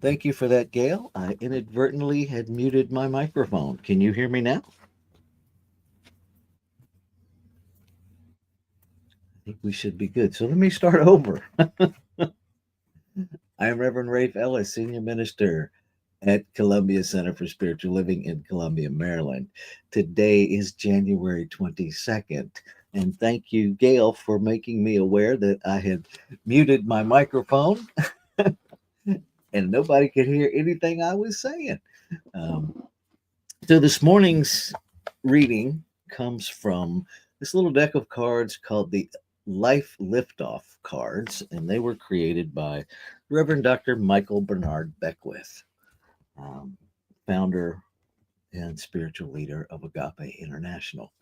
Thank you for that, Gail. I inadvertently had muted my microphone. Can you hear me now? I think we should be good. So let me start over. I am Reverend Rafe Ellis, Senior Minister at Columbia Center for Spiritual Living in Columbia, Maryland. Today is January 22nd. And thank you, Gail, for making me aware that I had muted my microphone and nobody could hear anything I was saying. Um, so this morning's reading comes from this little deck of cards called the Life Liftoff cards, and they were created by Reverend Dr. Michael Bernard Beckwith, um, founder and spiritual leader of Agape International.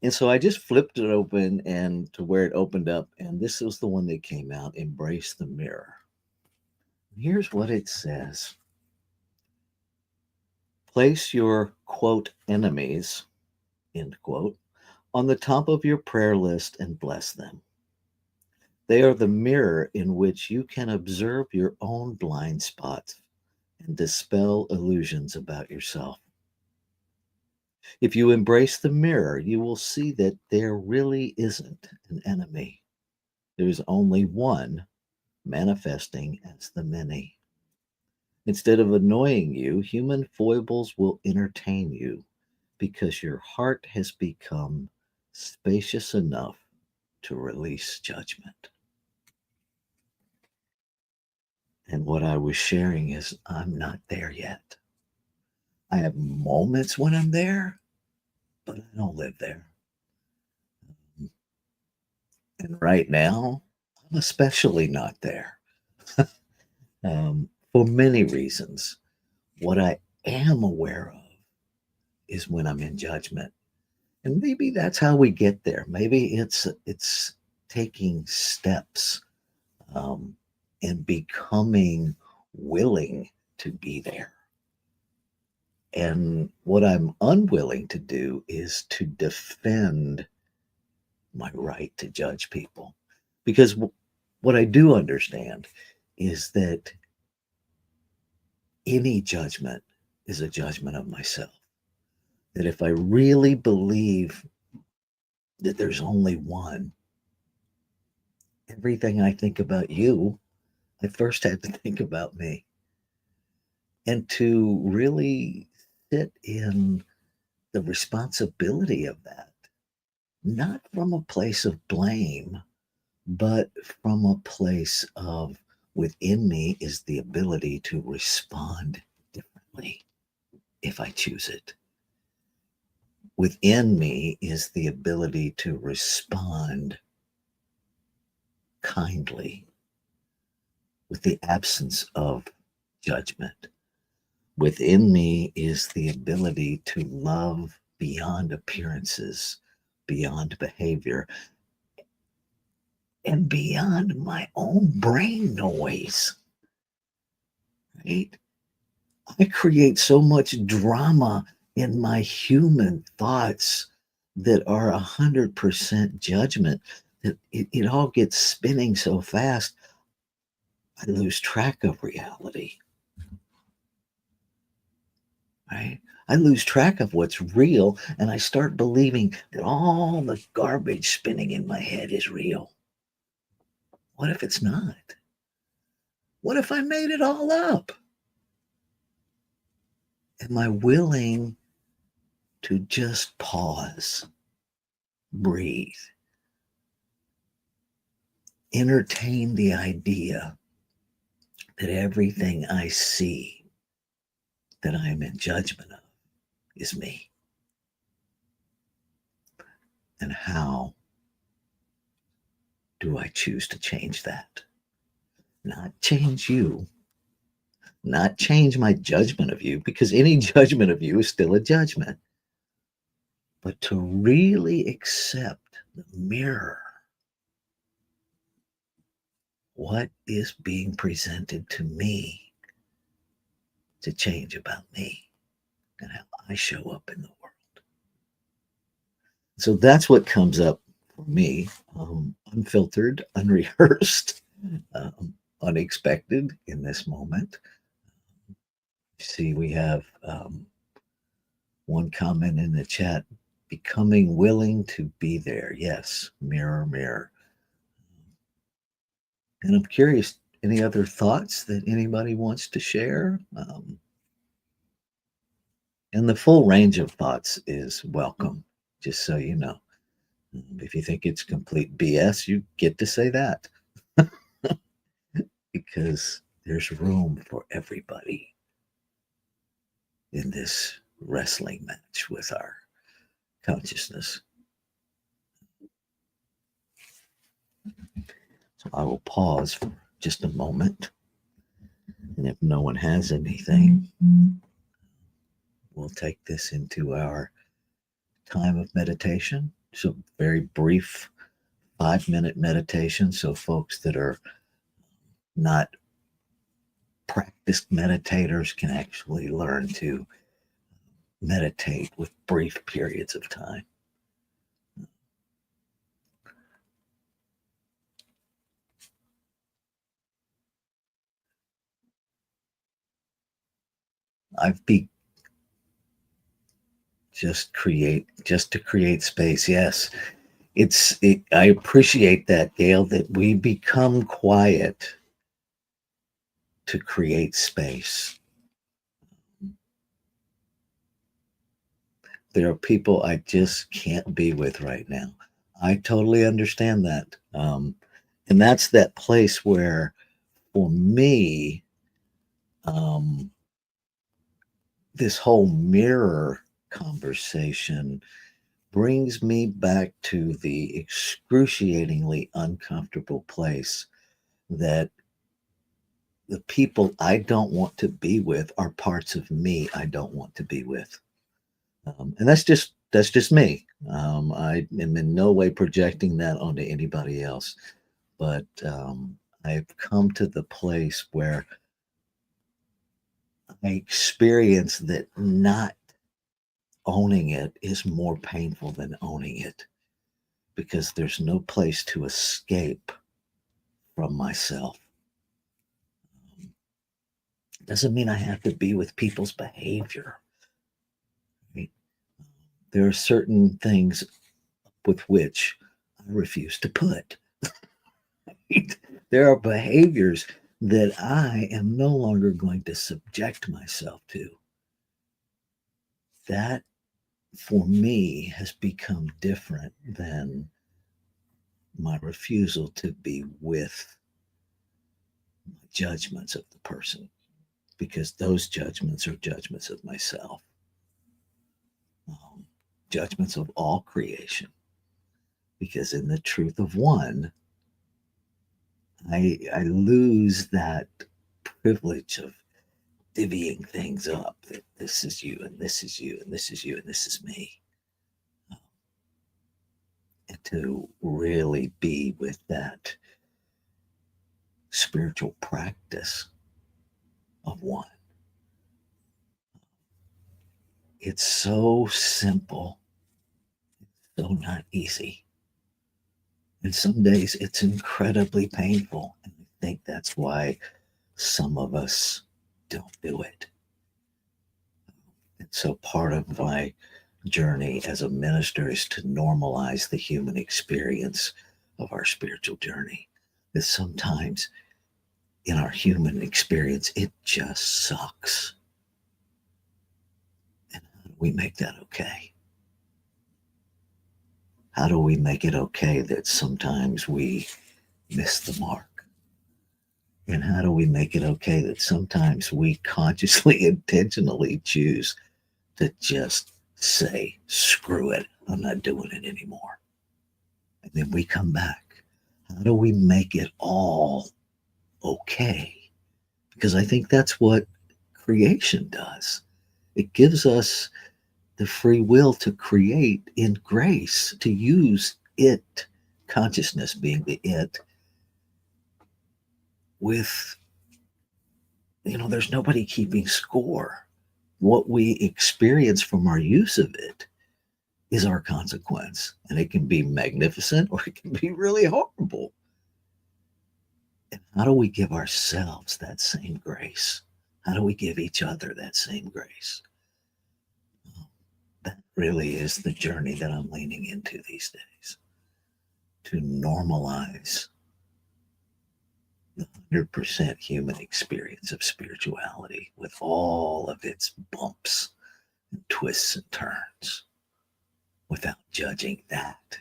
And so I just flipped it open and to where it opened up, and this was the one that came out, Embrace the Mirror. Here's what it says. Place your, quote, enemies, end quote, on the top of your prayer list and bless them. They are the mirror in which you can observe your own blind spots and dispel illusions about yourself. If you embrace the mirror, you will see that there really isn't an enemy. There is only one manifesting as the many. Instead of annoying you, human foibles will entertain you because your heart has become spacious enough to release judgment. And what I was sharing is, I'm not there yet. I have moments when I'm there, but I don't live there. And right now, I'm especially not there for many reasons. What I am aware of is when I'm in judgment. And maybe that's how we get there. Maybe it's taking steps um, and becoming willing to be there. And what I'm unwilling to do is to defend my right to judge people. Because what I do understand is that any judgment is a judgment of myself. That if I really believe that there's only one, everything I think about you, I first had to think about me. And to really sit in the responsibility of that, not from a place of blame, but from a place of within me is the ability to respond differently if I choose it. Within me is the ability to respond kindly with the absence of judgment. Within me is the ability to love beyond appearances, beyond behavior, and beyond my own brain noise, right? I create so much drama in my human thoughts that are 100% judgment that it all gets spinning so fast, I lose track of reality, right? I lose track of what's real and I start believing that all the garbage spinning in my head is real. What if it's not? What if I made it all up? Am I willing to just pause, breathe, entertain the idea that everything I see that I am in judgment of is me? And how do I choose to change that? Not change you, not change my judgment of you, because any judgment of you is still a judgment, but to really accept the mirror. What is being presented to me to change about me and how I show up in the world? So that's what comes up for me, unfiltered, unrehearsed. unexpected in this moment. See, we have one comment in the chat, becoming willing to be there. Yes, mirror, mirror. And I'm curious, any other thoughts that anybody wants to share? And the full range of thoughts is welcome, just so you know. If you think it's complete BS, you get to say that because there's room for everybody in this wrestling match with our consciousness. So I will pause for just a moment. And if no one has anything, we'll take this into our time of meditation. So, very brief 5-minute meditation. So, folks that are not practiced meditators can actually learn to meditate with brief periods of time. I've be just to create space. Yes, I appreciate that, Gail, that we become quiet to create space. There are people I just can't be with right now. I totally understand that. And that's that place where, for me, um, this whole mirror conversation brings me back to the excruciatingly uncomfortable place that the people I don't want to be with are parts of me I don't want to be with. And that's just me. I am in no way projecting that onto anybody else, but I've come to the place where I experience that not owning it is more painful than owning it because there's no place to escape from myself. Doesn't mean I have to be with people's behavior. Right? There are certain things with which I refuse to put. Right? There are behaviors that I am no longer going to subject myself to. That, for me, has become different than my refusal to be with judgments of the person, because those judgments are judgments of myself, um, judgments of all creation. Because in the truth of one, I lose that privilege of divvying things up, that this is you and this is you and this is you and this is me. And to really be with that spiritual practice of one. It's so simple, so not easy. And some days it's incredibly painful. And I think that's why some of us don't do it. And so part of my journey as a minister is to normalize the human experience of our spiritual journey. That sometimes in our human experience, it just sucks. And how do we make that okay? How do we make it okay that sometimes we miss the mark? And how do we make it okay that sometimes we consciously, intentionally choose to just say, screw it, I'm not doing it anymore? And then we come back. How do we make it all okay? Because I think that's what creation does. It gives us the free will to create in grace, to use it, consciousness being the it, with, there's nobody keeping score. What we experience from our use of it is our consequence. And it can be magnificent or it can be really horrible. And How do we give ourselves that same grace? How do we give each other that same grace? That really is the journey that I'm leaning into these days, to normalize the 100% human experience of spirituality with all of its bumps and twists and turns without judging that.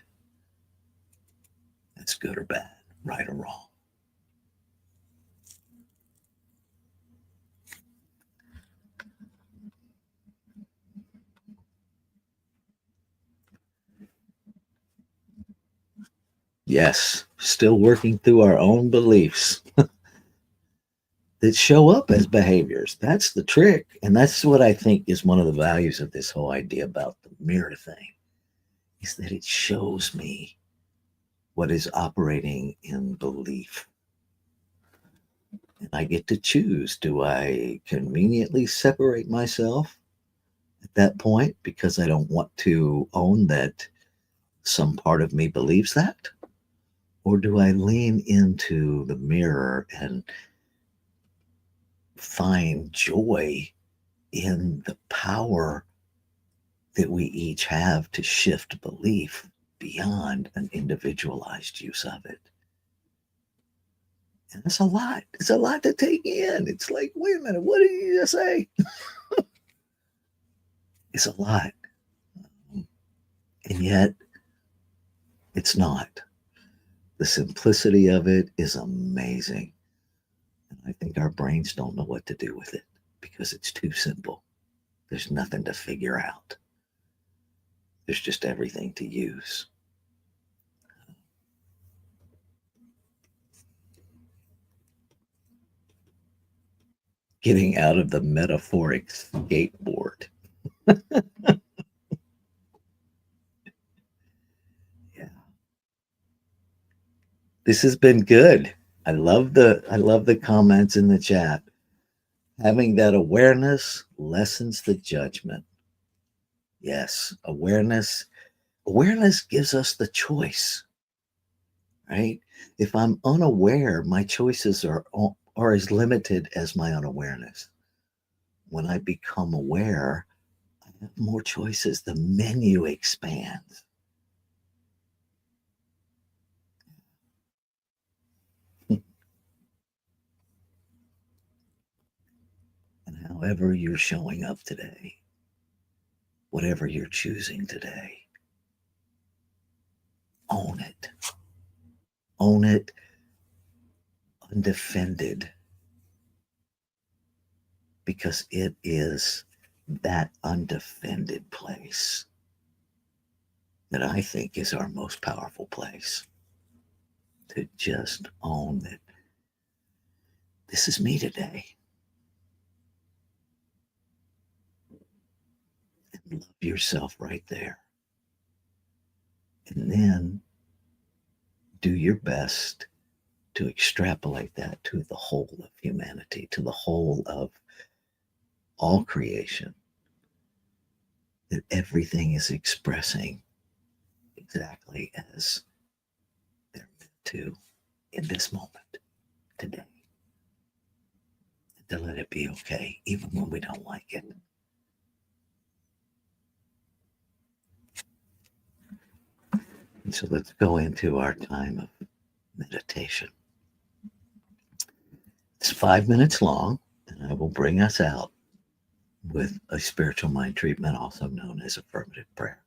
That's good or bad, right or wrong. Yes, still working through our own beliefs that show up as behaviors. That's the trick. And that's what I think is one of the values of this whole idea about the mirror thing, is that it shows me what is operating in belief. And I get to choose. Do I conveniently separate myself at that point because I don't want to own that some part of me believes that? Or do I lean into the mirror and find joy in the power that we each have to shift belief beyond an individualized use of it? And it's a lot. It's a lot to take in. It's like, wait a minute, what did you just say? It's a lot. And yet, it's not. The simplicity of it is amazing. And I think our brains don't know what to do with it because it's too simple. There's nothing to figure out, there's just everything to use. Getting out of the metaphoric skateboard. Yeah. This has been good. I love the comments in the chat. Having that awareness lessens the judgment. Yes, awareness gives us the choice, right? If I'm unaware, my choices are as limited as my unawareness. When I become aware, I have more choices. The menu expands. And however you're showing up today, whatever you're choosing today, own it. Own it undefended, because it is that undefended place that I think is our most powerful place, to just own that this is me today, and love yourself right there. And then do your best to extrapolate that to the whole of humanity, to the whole of all creation, that everything is expressing exactly as they're meant to in this moment today. To let it be okay, even when we don't like it. And so let's go into our time of meditation. It's 5 minutes long, and I will bring us out with a spiritual mind treatment, also known as affirmative prayer.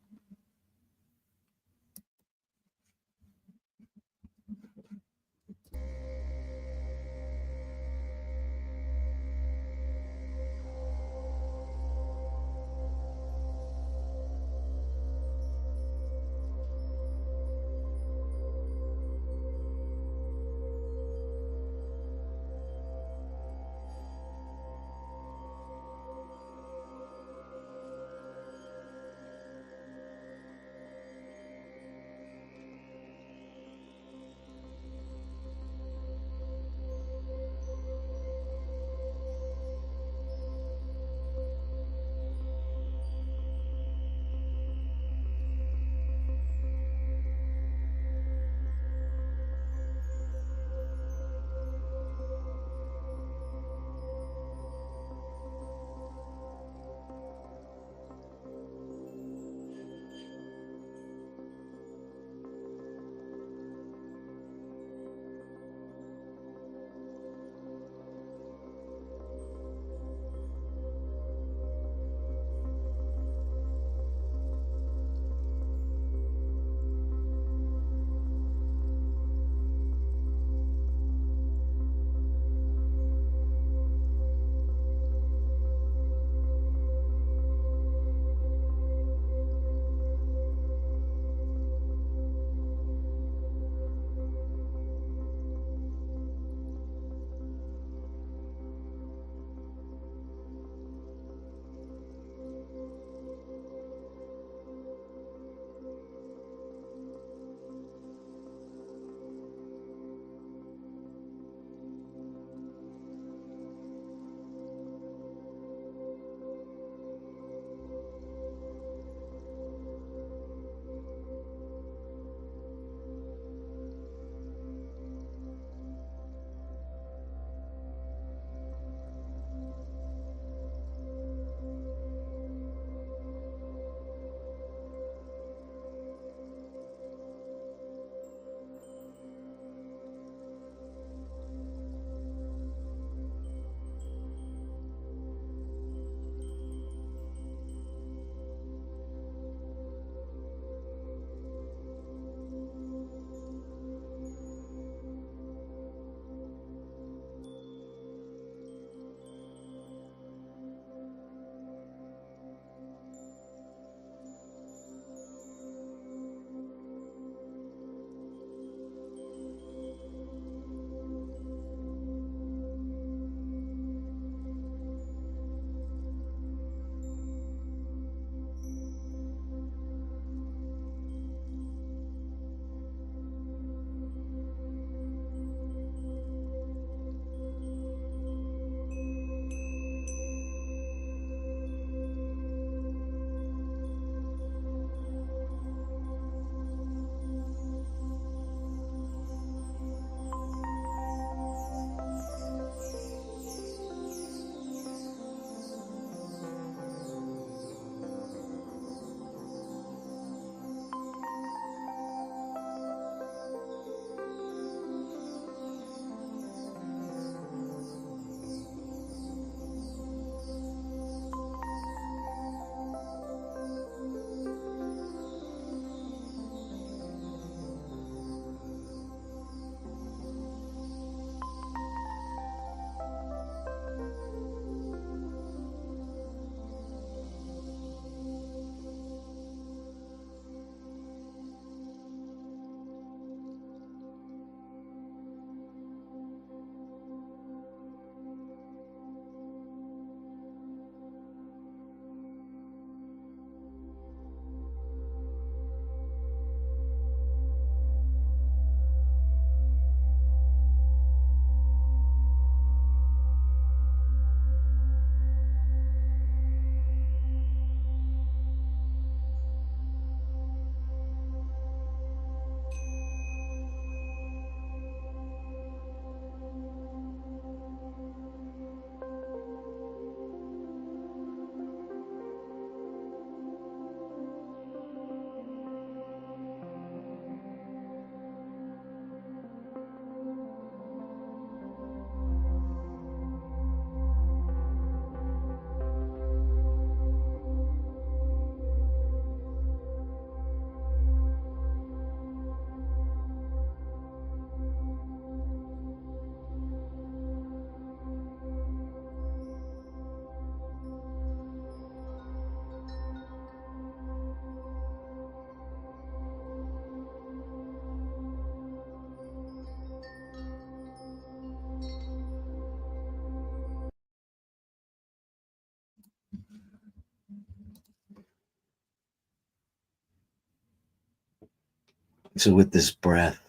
So, with this breath,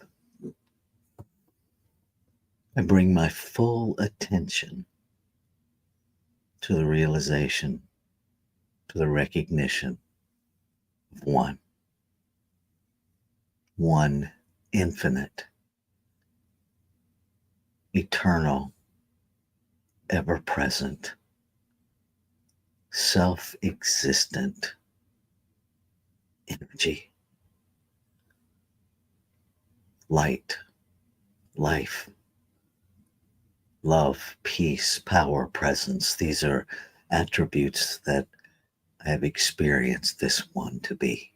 I bring my full attention to the realization, to the recognition of one infinite, eternal, ever present, self existent energy, light, life, love, peace, power, presence. These are attributes that I have experienced this one to be.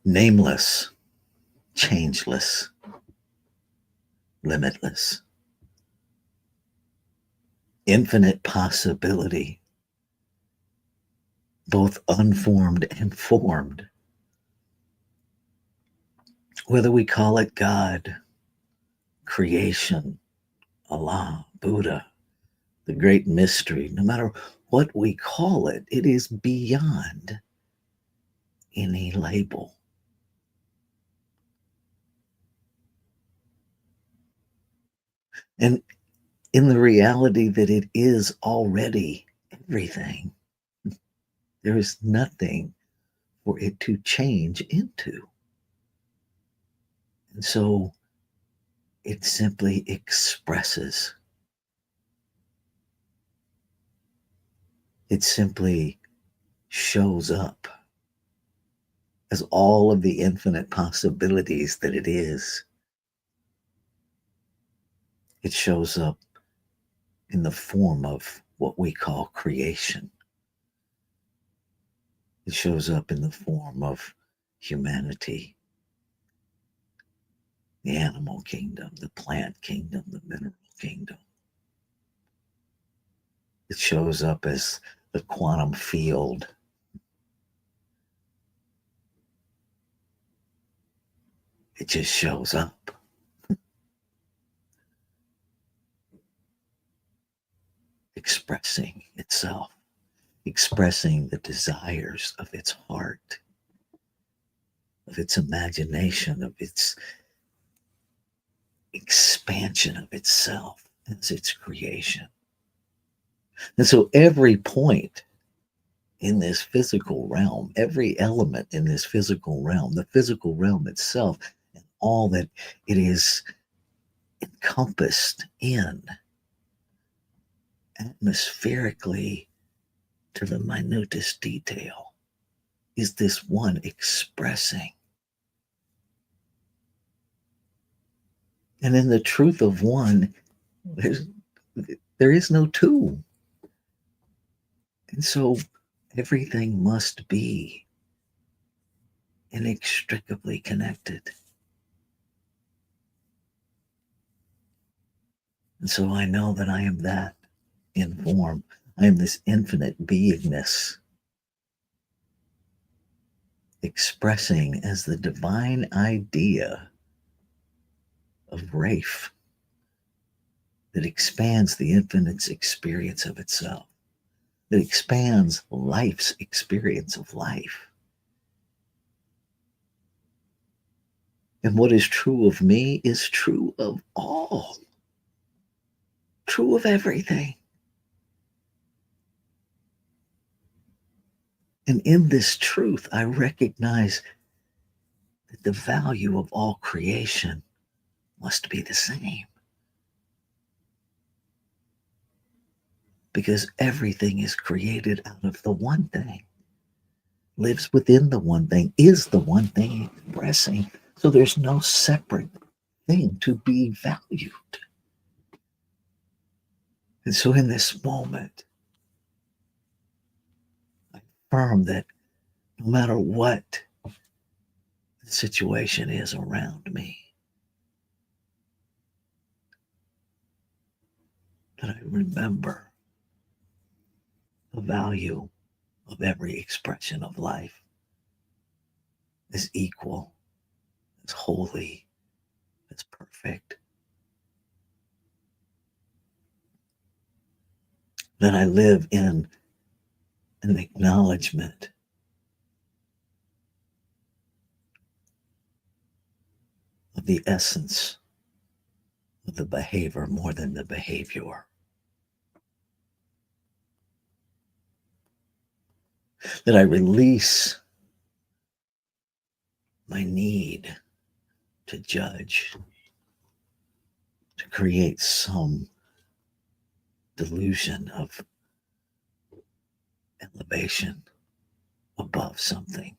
Nameless, changeless, limitless, infinite possibility, both unformed and formed. Whether we call it God, creation, Allah, Buddha, the great mystery, no matter what we call it, it is beyond any label. And in the reality that it is already everything, there is nothing for it to change into. And so it simply expresses. It simply shows up as all of the infinite possibilities that it is. It shows up in the form of what we call creation. It shows up in the form of humanity, the animal kingdom, the plant kingdom, the mineral kingdom. It shows up as the quantum field. It just shows up. Expressing itself, expressing the desires of its heart, of its imagination, of its expansion of itself as its creation. And so every point in this physical realm, every element in this physical realm, the physical realm itself, and all that it is encompassed in, atmospherically to the minutest detail, is this one expressing. And in the truth of one, there is no two. And so everything must be inextricably connected. And so I know that I am that in form. I am this infinite beingness expressing as the divine idea of Rafe that expands the infinite's experience of itself, that expands life's experience of life. And what is true of me is true of all, true of everything. And in this truth, I recognize that the value of all creation must be the same. Because everything is created out of the one thing, lives within the one thing, is the one thing expressing. So there's no separate thing to be valued. And so in this moment, I affirm that no matter what the situation is around me, that I remember the value of every expression of life is equal, is holy, is perfect. That I live in an acknowledgement of the essence of the behavior more than the behavior. That I release my need to judge, to create some delusion of elevation above something.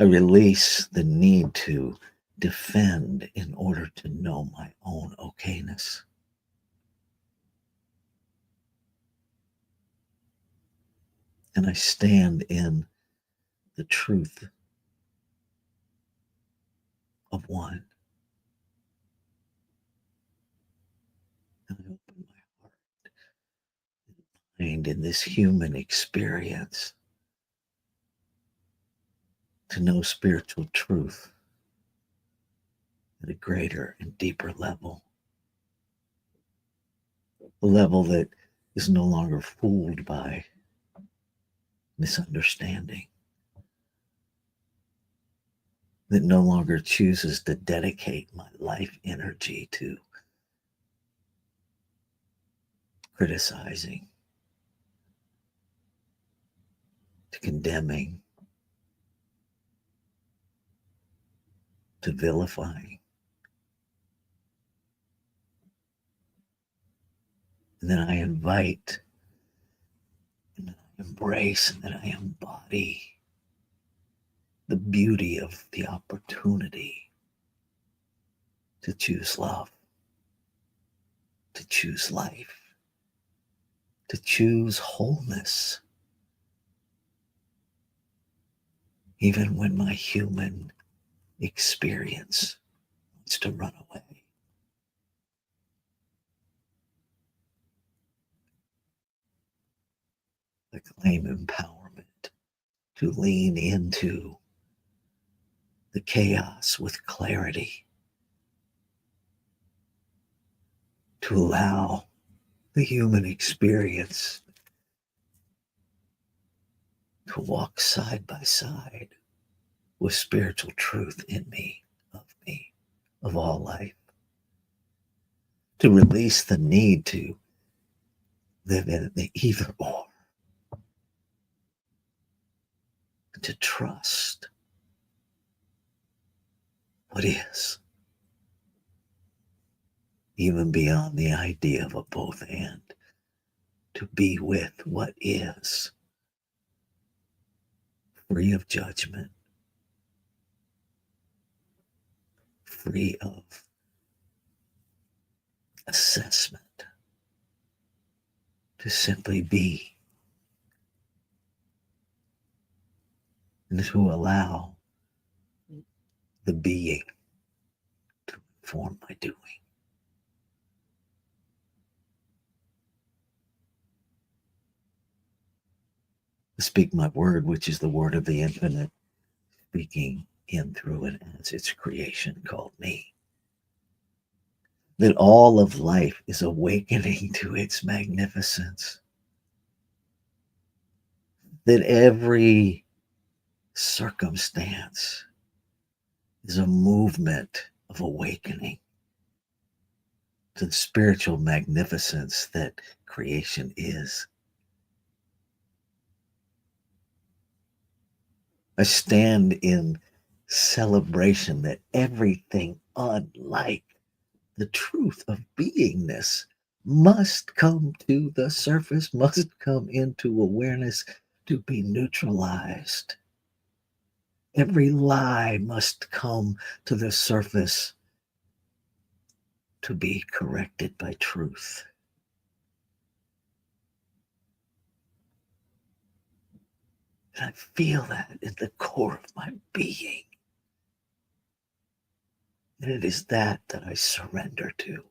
I release the need to defend in order to know my own okayness. And I stand in the truth of one. And I open my heart and mind in this human experience to know spiritual truth at a greater and deeper level. A level that is no longer fooled by misunderstanding, that no longer chooses to dedicate my life energy to criticizing, to condemning, to vilifying. And then I invite, and then I embrace, and then I embody the beauty of the opportunity to choose love, to choose life, to choose wholeness, even when my human experience wants to run away. I claim empowerment to lean into the chaos with clarity, to allow the human experience to walk side by side with spiritual truth in me, of all life, to release the need to live in the either or, to trust what is, even beyond the idea of a both and, to be with what is, free of judgment, free of assessment, to simply be, and to allow the being to inform my doing. Speak my word, which is the word of the infinite, speaking in, through, and as its creation called me. That all of life is awakening to its magnificence. That every circumstance is a movement of awakening to the spiritual magnificence that creation is. I stand in celebration that everything unlike the truth of beingness must come to the surface, must come into awareness to be neutralized. Every lie must come to the surface to be corrected by truth. And I feel that at the core of my being. And it is that I surrender to.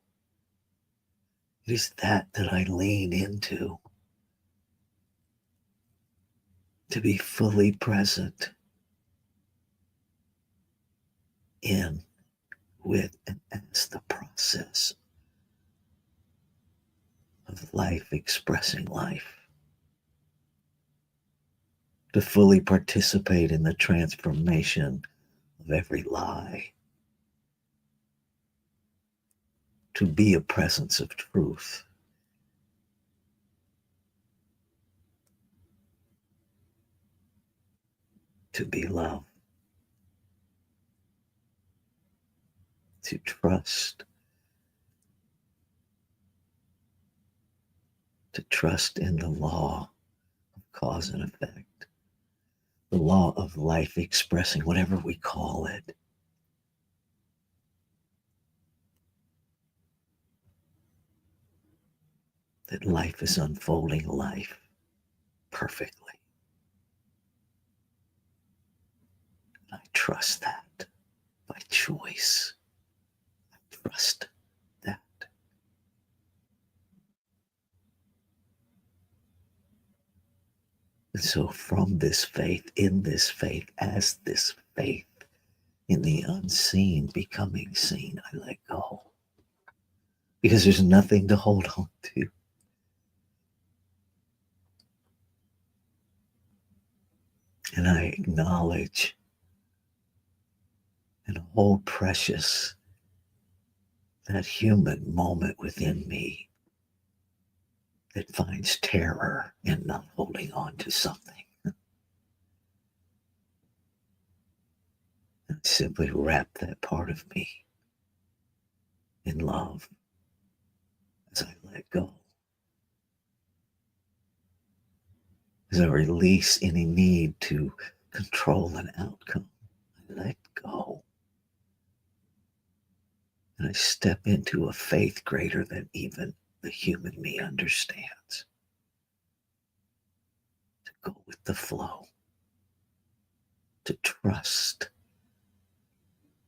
It is that I lean into, to be fully present in, with, and as the process of life expressing life, to fully participate in the transformation of every lie, to be a presence of truth, to be love, to trust in the law of cause and effect, the law of life expressing whatever we call it. That life is unfolding life perfectly. And I trust that by choice. I trust that. And so, from this faith, in this faith, as this faith, in the unseen becoming seen, I let go. Because there's nothing to hold on to. And I acknowledge and hold precious that human moment within me that finds terror in not holding on to something. And simply wrap that part of me in love as I let go. As I release any need to control an outcome, I let go. And I step into a faith greater than even the human me understands. To go with the flow, to trust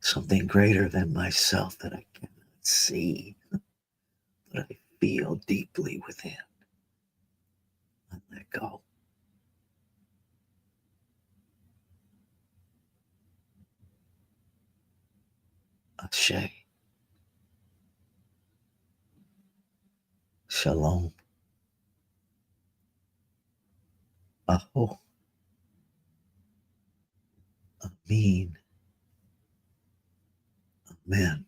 something greater than myself that I cannot see, but I feel deeply within. I let go. Ashe. Shalom. Aho. Amin. Amen.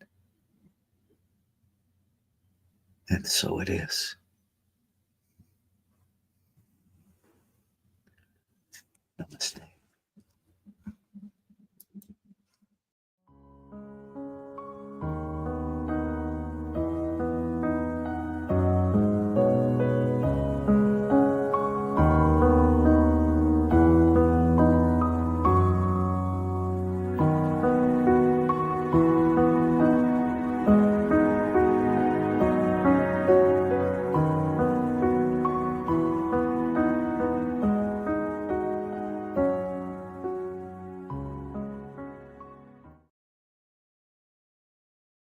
And so it is.